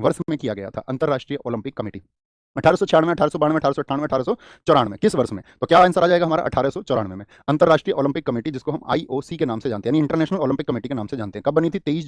वर्ष में किया गया था अंतरराष्ट्रीय ओलंपिक कमेटी? 1896, 1892, 1898, 1894, किस वर्ष में? तो क्या आंसर आ जाएगा हमारा 1894 में। अंतरराष्ट्रीय ओलंपिक कमेटी, जिसको हम आईओसी के नाम से जानते हैं, यानी इंटरनेशनल ओलंपिक कमेटी के नाम से जानते हैं, कब बनी थी? 23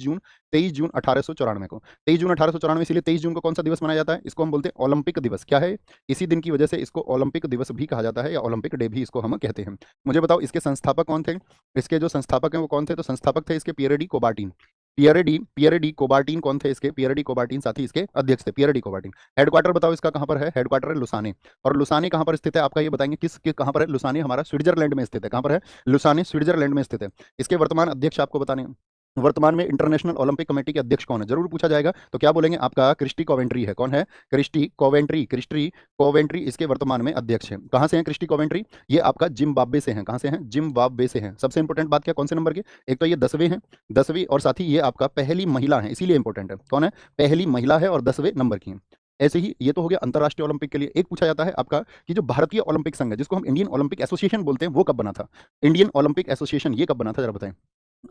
जून 1894 को। 23 जून 1894, इसलिए 23 जून को कौन सा दिवस मनाया जाता है? इसको हम बोलते हैं ओलंपिक दिवस। क्या है? इसी दिन की वजह से इसको ओलंपिक दिवस भी कहा जाता है, या ओलंपिक डे भी इसको हम कहते हैं। मुझे बताओ इसके संस्थापक कौन थे? इसके जो संस्थापक हैं वो कौन थे? तो संस्थापक थे इसके पियरे डी कोबार्टिन। पियरे डी कोबार्टिन कौन थे इसके? पियरे डी कोबार्टिन साथ ही इसके अध्यक्ष थे, पियरे डी कोबार्टिन। हेडक्वार्टर बताओ इसका कहां पर है? हेडक्वार्टर है लुसाने। और लुसाने कहां पर स्थित है आपका? ये बताएंगे कहां पर है? लुसाने हमारा स्विट्जरलैंड में स्थित है। कहां पर है? लुसाने स्विट्जरलैंड में स्थित है। इसके वर्तमान अध्यक्ष आपको बताने हैं। वर्तमान में इंटरनेशनल ओलंपिक कमेटी के अध्यक्ष कौन है? जरूर पूछा जाएगा। तो क्या बोलेंगे? आपका क्रिस्टी कोवेंट्री है। कौन है? क्रिस्टी कोवेंट्री इसके वर्तमान में अध्यक्ष है। कहां से हैं क्रिस्टी कोवेंट्री? ये आपका जिम्बाब्वे से हैं। कहां से हैं? जिम्बाब्वे से हैं। सबसे इंपॉर्टेंट बात क्या, कौन से नंबर के? एक तो ये 10वें हैं, 10वीं, और साथ ही ये आपका पहली महिला है, इसीलिए इंपॉर्टेंट है। कौन है? पहली महिला है और 10वें नंबर की है। ऐसे ही ये तो हो गया अंतरराष्ट्रीय ओलंपिक के लिए। एक पूछा जाता है आपका कि जो भारतीय ओलंपिक संघ है, जिसको हम इंडियन ओलंपिक एसोसिएशन बोलते हैं, वो कब बना था? इंडियन ओलंपिक एसोसिएशन ये कब बना था, जरा बताएं।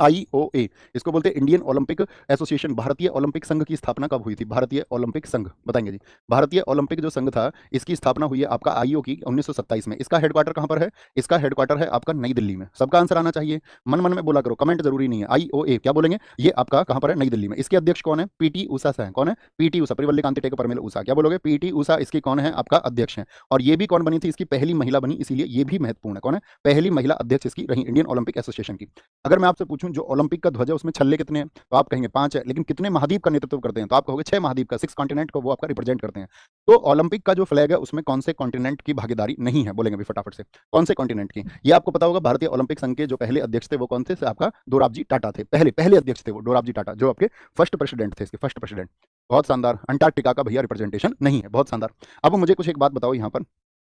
आईओए, इसको बोलते हैं इंडियन ओलंपिक एसोसिएशन। भारतीय ओलंपिक संघ की स्थापना कब हुई थी? भारतीय ओलंपिक संघ बताएंगे जी। भारतीय ओलंपिक जो संघ था, इसकी स्थापना हुई है आपका आईओ की 1927 में। इसका हेडक्वार्टर कहां पर है? इसका हेडक्वार्टर है आपका नई दिल्ली में। सबका आंसर आना चाहिए, मन मन में बोला करो, कमेंट जरूरी नहीं है। आईओए क्या बोलेंगे? ये आपका कहां पर है? नई दिल्ली में। इसके अध्यक्ष कौन है? पीटी उषा से है। कौन है? पीटी उषा, परिवल्ली कांति टेको परमेल उषा। क्या बोलोगे? पीटी उषा इसकी कौन है? आपका अध्यक्ष है। और ये भी कौन बनी थी? इसकी पहली महिला बनी, इसीलिए ये भी महत्वपूर्ण है। कौन है? पहली महिला अध्यक्ष इसकी रही इंडियन ओलंपिक एसोसिएशन की। अगर मैं आपसे पूछूं जो ओलंपिक का ध्वज है उसमें छल्ले कितने हैं? तो आप कहेंगे 5 है। लेकिन कितने महाद्वीप का नेतृत्व करते हैं? तो आप कहोगे 6 महाद्वीप का, 6 कॉन्टिनेंट को वो आपका रिप्रेजेंट करते हैं। तो ओलंपिक का जो फ्लैग है उसमें कौन से कॉन्टिनेंट की भागीदारी नहीं है? बोलेंगे भी फटाफट से, कौन से कॉन्टिनेंट की? ये आपको पता होगा। भारतीय ओलंपिक संघ के जो पहले अध्यक्ष थे वो कौन थे? आपका दोराबजी टाटा थे। पहले अध्यक्ष थे वो दोराबजी टाटा, जो आपके फर्स्ट प्रेसिडेंट थे, इसके फर्स्ट प्रेसिडेंट। बहुत शानदार। अंटार्कटिका का भैया रिप्रेजेंटेशन नहीं है, बहुत शानदार। अब मुझे कुछ एक बात बताओ यहाँ पर,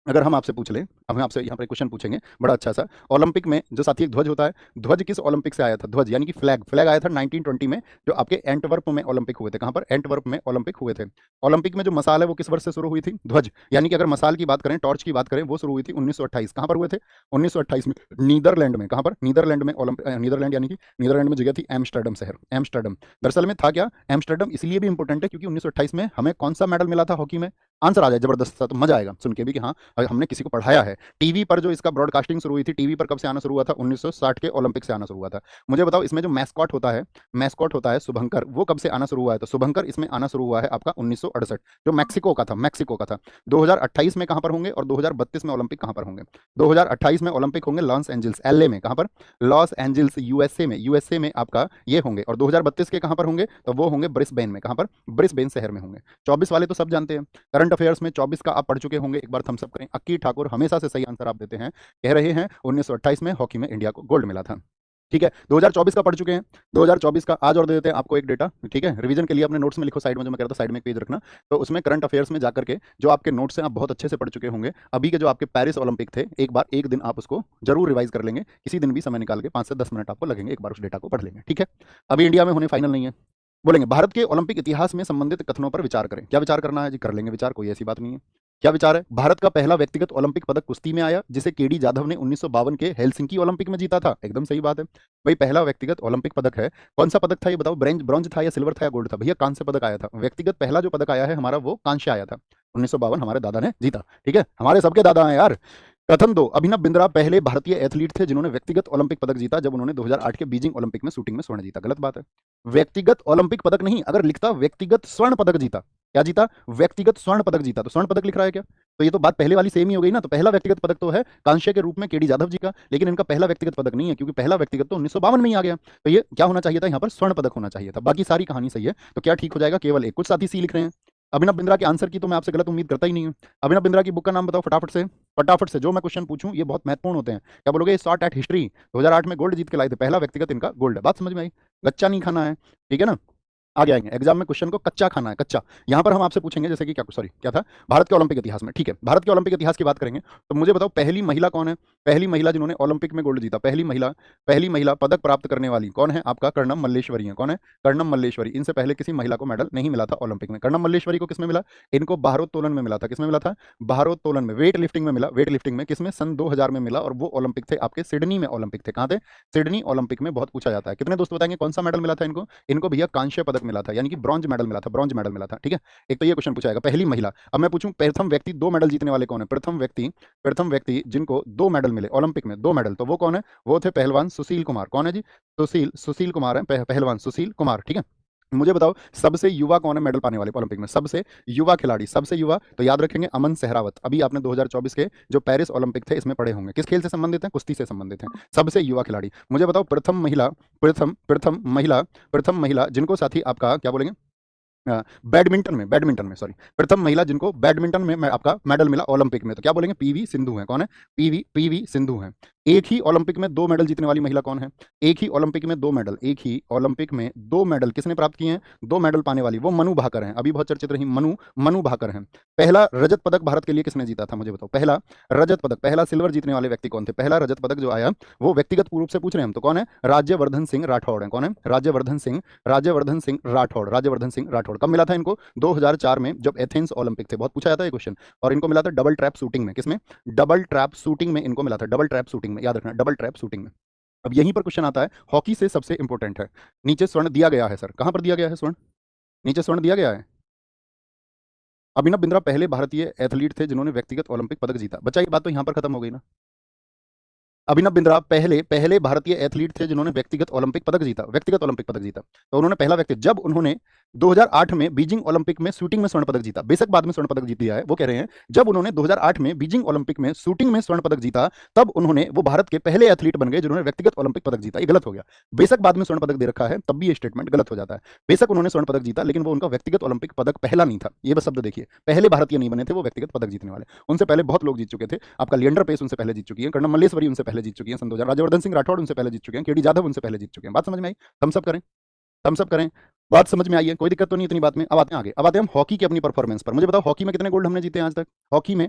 अगर हम आपसे पूछ लें, हम आपसे यहाँ पर क्वेश्चन पूछेंगे बड़ा अच्छा सा। ओलंपिक में जो साथी एक ध्वज होता है, ध्वज किस ओलंपिक से आया था? ध्वज यानी कि फ्लैग आया था 1920 में, जो आपके एंटवर्प में ओलंपिक हुए थे। कहाँ पर? एंटवर्प में ओलंपिक हुए थे। ओलंपिक में जो मसाल है वो किस वर्ष से शुरू हुई थी? ध्वज यानी कि अगर मसाल की बात करें, टॉर्च की बात करें, वो शुरू हुई थी 1928। कहाँ पर हुए थे? 1928 में नीदरलैंड में। कहाँ पर? नीदरलैंड में नीदरलैंड यानी कि नीदरलैंड में जगह थी एम्स्टर्डम शहर, एम्स्टर्डम। दरअसल में था क्या एम्स्टर्डम? इसलिए भी इंपॉर्टेंट है क्योंकि 1928 में हमें कौन सा मेडल मिला था हॉकी में? आंसर आ जाए जबरदस्त सा, तो मजा आएगा सुन के भी कि हाँ हमने किसी को पढ़ाया है। टीवी पर जो इसका ब्रॉडकास्टिंग शुरू हुई थी, टीवी पर कब से आना शुरू हुआ था? 1960 के ओलंपिक से आना शुरू हुआ था। मुझे बताओ इसमें जो मैस्कॉट होता है शुभंकर, वो कब से आना शुरू हुआ है? तो शुभंकर इसमें आना शुरू हुआ है आपका 1968, जो मैक्सिको का था। 2028 में कहां पर होंगे और 2032 में ओलंपिक कहां पर होंगे? 2028 में ओलंपिक होंगे लॉस एंजल्स, एलए में। कहां पर? लॉस एंजल्स, यूएसए में आपका ये होंगे। और 2032 के कहां पर होंगे? तो वो होंगे ब्रिस्बेन में। कहां पर? ब्रिस्बेन शहर में होंगे। 24 वाले तो सब जानते हैं, करंट अफेयर्स में 24 का आप पढ़ चुके होंगे। एक बार थम्स अप करें। अक्की ठाकुर हमेशा से सही आंसर आप देते हैं, कह रहे हैं 1928 में हॉकी में इंडिया को गोल्ड मिला था। ठीक है, 2024 का पढ़ चुके हैं। 2024 का आज और दे देते हैं आपको एक डेटा। ठीक है, रिवीजन के लिए अपने नोट्स में लिखो, साइड में जो मैं कह रहा था साइड में एक पेज रखना। तो उसमें करंट अफेयर्स में जाकर के जो आपके नोट्स हैं आप बहुत अच्छे से पढ़ चुके होंगे। अभी के जो आपके पेरिस ओलंपिक थे, एक दिन आप उसको जरूर रिवाइज कर लेंगे, किसी दिन भी समय निकाल के 5 से 10 मिनट आपको लगेंगे, एक बार उस डेटा को पढ़ लेंगे। ठीक है, अभी इंडिया में होने फाइनल नहीं है। बोलेंगे भारत के ओलंपिक इतिहास में संबंधित कथनों पर विचार करें। क्या विचार करना है जी? कर लेंगे विचार, कोई ऐसी बात नहीं है। क्या विचार है? भारत का पहला व्यक्तिगत ओलंपिक पदक कुश्ती में आया, जिसे केडी जाधव ने 1952 के हेलसिंकी ओलंपिक में जीता था। एकदम सही बात है भाई, पहला व्यक्तिगत ओलंपिक पदक है। कौन सा पदक था ये बताओ? ब्रॉन्ज था या सिल्वर था या गोल्ड था? भैया कांस्य पदक आया था। व्यक्तिगत पहला जो पदक आया है हमारा वो कांस्य आया था। 1952 हमारे दादा ने जीता। ठीक है, हमारे सबके दादा हैं यार। कथन 2, अभिनव बिंद्रा पहले भारतीय एथलीट थे जिन्होंने व्यक्तिगत ओलंपिक पदक जीता, जब उन्होंने 2008 के बीजिंग ओलंपिक में शूटिंग में स्वर्ण जीता। गलत बात है, व्यक्तिगत ओलंपिक पदक नहीं, अगर लिखता व्यक्तिगत स्वर्ण पदक जीता। क्या जीता? व्यक्तिगत स्वर्ण पदक जीता। तो स्वर्ण पदक लिख रहा है क्या? तो ये तो बात पहले वाली सेम ही हो गई ना। तो पहला व्यक्तिगत पदक तो है कांस्य के रूप में केडी जाधव जी का, लेकिन इनका पहला व्यक्तिगत पदक नहीं है, क्योंकि पहला व्यक्तिगत तो 1952 में ही आ गया। तो ये क्या होना चाहिए था? यहाँ पर स्वर्ण पदक होना चाहिए था। बाकी सारी कहानी सही है, तो क्या ठीक हो जाएगा? केवल एक। कुछ साथी सी लिख रहे हैं। अभिनव बिंद्रा के आंसर की तो मैं आपसे गलत उम्मीद करता ही नहीं हूं। अभिनव बिंद्रा की बुक का नाम बताओ फटाफट से, फटाफट से। जो मैं क्वेश्चन पूछूं ये बहुत महत्वपूर्ण होते हैं। क्या बोलोगे? शॉर्ट एट हिस्ट्री, 2008 में गोल्ड जीत के लाए थे, पहला व्यक्तिगत इनका गोल्ड है। बात समझ में आई? कच्चा नहीं खाना है, ठीक है ना? आगे आएंगे एग्जाम में, क्वेश्चन को कच्चा खाना है, कच्चा। यहां पर हम आपसे पूछेंगे जैसे कि क्या था? भारत के ओलंपिक इतिहास में। ठीक है, भारत के ओलंपिक इतिहास की बात करेंगे तो मुझे बताओ पहली महिला कौन है? पहली महिला जिन्होंने ओलंपिक में गोल्ड जीता, पहली महिला पदक प्राप्त करने वाली कौन है? आपका कर्णम मल्लेश्वरी है। कौन है? कर्णम मल्लेश्वरी। इनसे पहले किसी महिला को मेडल नहीं मिला था ओलंपिक में। कर्णम मल्लेश्वरी को किसमें मिला? इनको भारोत्तोलन में मिला था। किसमें मिला था? भारोत्तोलन में, वेट लिफ्टिंग में मिला। वेट लिफ्टिंग में किसमें? सन 2000 में मिला, और वो ओलंपिक थे आपके सिडनी में ओलंपिक थे। कहां थे? सिडनी ओलंपिक में। बहुत पूछा जाता है। कितने दोस्त बताएंगे कौन सा मेडल मिला था इनको? इनको भैया कांस्य पदक मिला था, यानी कि ब्रॉन्ज मेडल मिला था, ब्रॉन्ज मेडल मिला था। ठीक है, एक तो ये क्वेश्चन पूछा जाएगा, पहली महिला। अब मैं पूछूं प्रथम व्यक्ति 2 मेडल जीतने वाले कौन है? प्रथम व्यक्ति जिनको 2 मेडल मिले ओलंपिक में, 2 मेडल, तो वो कौन है? वो थे पहलवान सुशील कुमार। कौन है जी? सुशील कुमार है, पहलवान सुशील कुमार। ठीक है, मुझे बताओ सबसे युवा कौन है मेडल पाने वाले ओलंपिक में? सबसे युवा खिलाड़ी, सबसे युवा, तो याद रखेंगे अमन सहरावत। अभी आपने 2024 के जो पेरिस ओलंपिक थे इसमें पढ़े होंगे। किस खेल से संबंधित हैं? कुश्ती से संबंधित हैं। सबसे युवा खिलाड़ी। मुझे बताओ प्रथम महिला जिनको साथी आपका क्या बोलेंगे, बैडमिंटन में सॉरी, प्रथम महिला जिनको बैडमिंटन में आपका मेडल मिला ओलंपिक में, तो क्या बोलेंगे? पीवी सिंधु है। कौन है? पीवी सिंधु है। एक ही ओलंपिक में 2 मेडल जीतने वाली महिला कौन है? एक ही ओलंपिक में 2 मेडल, एक ही ओलंपिक में 2 मेडल किसने प्राप्त किए हैं? 2 मेडल पाने वाली वो मनु भाकर हैं। अभी बहुत चर्चित रही मनु भाकर हैं। पहला रजत पदक भारत के लिए किसने जीता था? मुझे बताओ, पहला रजत पदक, पहला सिल्वर जीतने वाले व्यक्ति कौन थे? पहला रजत पदक जो आया वो व्यक्तिगत रूप से पूछ रहे हैं हम, तो कौन है? राज्यवर्धन सिंह राठौड़ है। कौन है? राज्यवर्धन सिंह राठौड़। कब मिला था इनको? 2004 में, जब एथेंस ओलंपिक थे। बहुत पूछा जाता है ये क्वेश्चन। और इनको मिला था डबल ट्रैप शूटिंग में। किसमें? डबल ट्रैप शूटिंग में इनको मिला था, डबल ट्रैप शूटिंग में, याद रखना, डबल ट्रैप शूटिंग में। अब यहीं पर क्वेश्चन आता है, हॉकी से सबसे इंपॉर्टेंट है, नीचे स्वर्ण दिया गया है सर, कहां पर दिया गया है स्वर्ण? नीचे स्वर्ण दिया गया है। अभिनव बिंद्रा पहले भारतीय एथलीट थे जिन्होंने व्यक्तिगत ओलंपिक पदक जीता। बच्चा ये बात तो यहां पर खत्म हो गई ना। अभिनव बिंद्रा पहले भारतीय एथलीट थे जिन्होंने व्यक्तिगत ओलंपिक पदक जीता, व्यक्तिगत ओलंपिक पदक जीता। तो उन्होंने पहला व्यक्ति, जब उन्होंने 2008 में बीजिंग ओलंपिक में शूटिंग में स्वर्ण पदक जीता, बेशक बाद में स्वर्ण पदक जीत लिया है, वो कह रहे हैं जब उन्होंने 2008 में बीजिंग ओलंपिक में शूटिंग में स्वर्ण पदक जीता, तब उन्होंने वो भारत के पहले एथलीट बन गए जिन्होंने व्यक्तिगत ओलंपिक पदक जीता। ये गलत हो गया। बेशक बाद में स्वर्ण पदक दे रखा है, तब भी ये स्टेटमेंट गलत हो जाता है। बेशक उन्होंने स्वर्ण पदक जीता, लेकिन वो उनका व्यक्तिगत ओलंपिक पदक पहला नहीं था। ये बस शब्द देखिए, पहले भारतीय नहीं बने थे वो व्यक्तिगत पदक जीतने वाले। उनसे पहले बहुत लोग जीत चुके थे। आपका लिएंडर पेस उनसे पहले जीत चुकी है, कर्णम मल्लेश्वरी उनसे पहले जीत चुकी है सन 2000, राज्यवर्धन सिंह राठौड़ उनसे पहले जीत चुके हैं, केडी जाधव उनसे पहले जीत चुके हैं। बात समझ में आई? थम्स अप करें। बात समझ में आई है? कोई दिक्कत तो नहीं इतनी बात में। अब आते हैं आगे, अब आते हैं हम हॉकी की अपनी परफॉर्मेंस पर। मुझे बताओ हॉकी में कितने गोल्ड हमने जीते हैं आज तक? हॉकी में,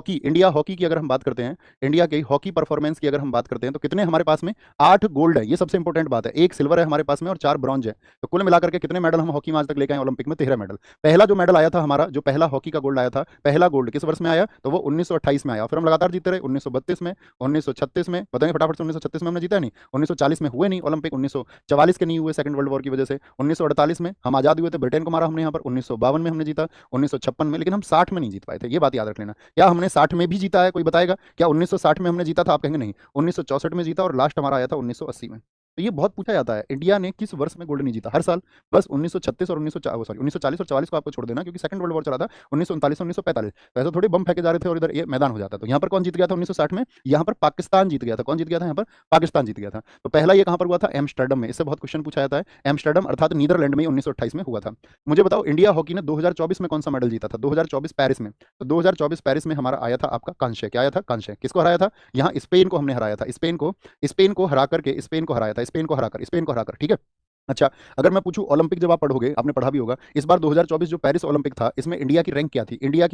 इंडिया हॉकी की अगर हम बात करते हैं, इंडिया की हॉकी परफॉर्मेंस की अगर हम बात करते हैं, तो कितने हमारे पास में? 8 गोल्ड है, ये सबसे इंपॉर्टेंट बात है। 1 सिल्वर है हमारे पास में और 4 ब्रॉन्ज है। तो कुल मिलाकर के कितने मेडल हम हॉकी में आज तक लेके आए ओलंपिक में? 13 मेडल। पहला जो मेडल आया था हमारा, जो पहला हॉकी का गोल्ड आया था, पहला गोल्ड किस वर्ष में आया? तो वो 1928 में आया। फिर हम लगातार जीते रहे, 1932 में, 1936 में, बताएंगे फटाफट से। 1936 में हमने जीता नहीं, 1940 में हुए नहीं ओलंपिक, 1944 के नहीं हुए सेकंड वर्ल्ड वॉर की वजह से, 1948 में हम आजाद हुए थे, ब्रिटेन को मारा हमने यहाँ पर, 1952 में हमने जीता, 1956 में, लेकिन हम 60 में नहीं जीत पाए थे। ये बात याद रख लेना। क्या हमने 60 में भी जीता है? कोई बताएगा क्या 1960 में हमने जीता था? आप कहेंगे नहीं, 1964 में जीता और लास्ट हमारा आया था 1980 में। तो ये बहुत पूछा जाता है, इंडिया ने किस वर्ष में गोल्ड नहीं जीता? हर साल बस 1936 और 1940 और 44 को आपको छोड़ देना, क्योंकि सेकंड वर्ल्ड वॉर चला था 1939 1945। वैसे थोड़े बम फेंके जा रहे थे और इधर ये मैदान हो जाता। तो यहाँ पर कौन जीत गया था 1960 में? यहाँ पर पाकिस्तान जीत गया था। कौन जीत गया था यहाँ पर? पाकिस्तान जीत गया था। तो पहला ये कहाँ पर हुआ था? एम्स्टर्डम में। इससे बहुत क्वेश्चन पूछा जाता है। एम्स्टर्डम अर्थात नीदरलैंड में 1928 में हुआ था। मुझे बताओ इंडिया हॉकी ने 2024 में कौन सा मेडल जीता था? 2024 पेरिस में। तो 2024 पेरिस में हमारा आया था आपका कांस्य। क्या आया था? कांस्य। किसको हराया था? यहाँ स्पेन को हमने हराया था। स्पेन को हरा करके, स्पेन को हराया था, स्पेन को हराकर। ठीक है। अच्छा, अगर मैं पूछूं ओलंपिक जब आप पढ़ोगे, आपने पढ़ा भी होगा, इस बार 2024 जो पेरिस ओलंपिक था, इसमें इंडिया की रैंक क्या थी? इंडिया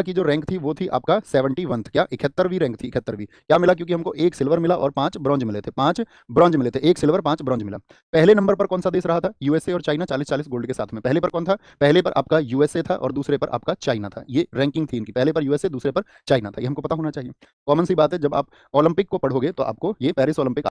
की जो रैंक थी वो थी आपका 71, क्या 71वीं रैंक थी, 71वीं। क्या मिला? क्योंकि हमको 1 सिल्वर मिला और 5 ब्रॉन्ज मिले थे, 5 ब्रॉन्ज मिले थे, 1 सिल्वर 5 ब्रॉन्ज मिला। पहले नंबर पर कौन सा देश रहा था? यूएसए और चाइना, 40-40 गोल्ड के साथ में। पहले पर कौन था? पहले पर आपका यूएसए था और दूसरे पर आपका चाइना था। ये रैंकिंग थी इनकी, पहले पर यूएसए, दूसरे पर चाइना था। ये हमको पता होना चाहिए। कॉमन सी बात है, जब आप ओलंपिक को पढ़ोगे तो आपको ये पेरिस ओलंपिक